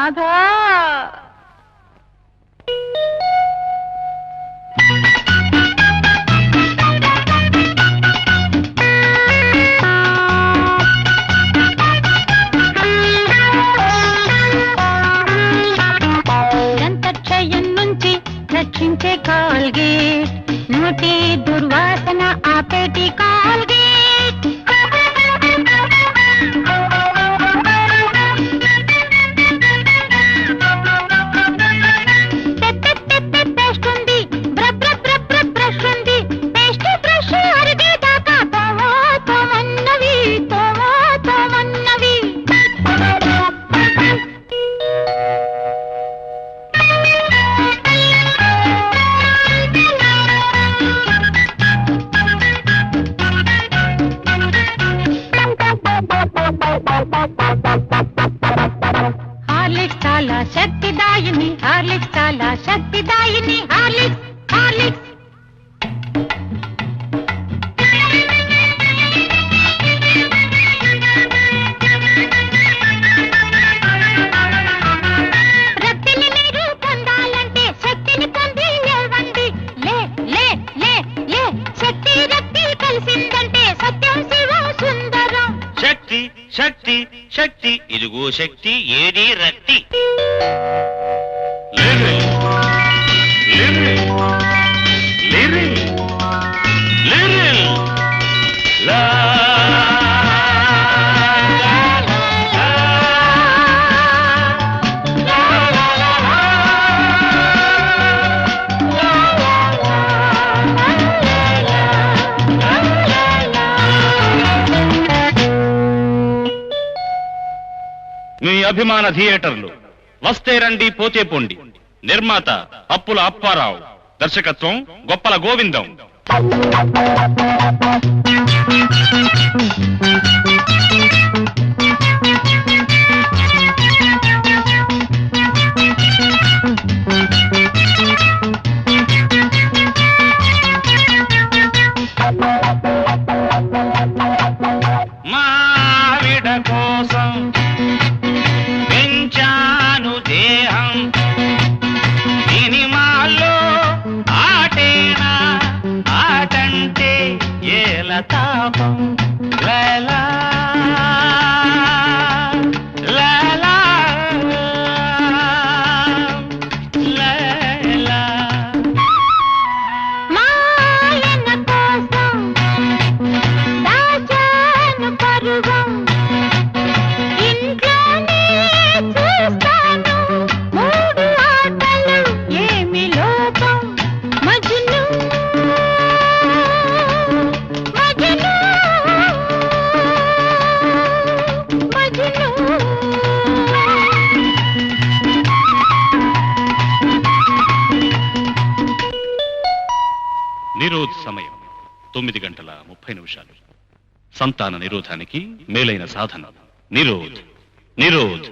రాధా దంతక్షయం నుంచి రక్షించే కాల్గేట్, నోటి దుర్వాసన ఆపేటి కాల్గేట్. హార్లిక్స్ చాలా శక్తిదాయిని, హార్లిక్స్ చాలా శక్తిదాయిని, హార్లిక్స్ హార్లిక్స్. రక్తిని మీరు పొందాలంటే శక్తిని పొంది లేవండి. లే లే లే లే, శక్తి రక్తి కలిసిందంటే సత్యం శివం సుందరం. శక్తి శక్తి శక్తి, ఇదిగో శక్తి, ఏది రక్తి. మీ అభిమాన థియేటర్లు వస్తే రండి పోతే పోండి. నిర్మాత అప్పుల అప్పారావు, దర్శకత్వం గొప్పల గోవిందం. మావిడ కోసం పెంచాను దేహం, సినిమాల్లో ఆటేనా ఆటంటే ఏల తాపం. లలా లలా లలా. మాయన కోసం దాచాను పరువం, ఇంట్లోనే చూస్తాను మూడు ఆటలు, ఏమి లోపం. మజ్ను మజ్ను మజ్ను. నిరోధ్ సమయం 9:30. సంతాన నిరోధానికి మేలైన సాధన నిరోధ్. నిరోధ్.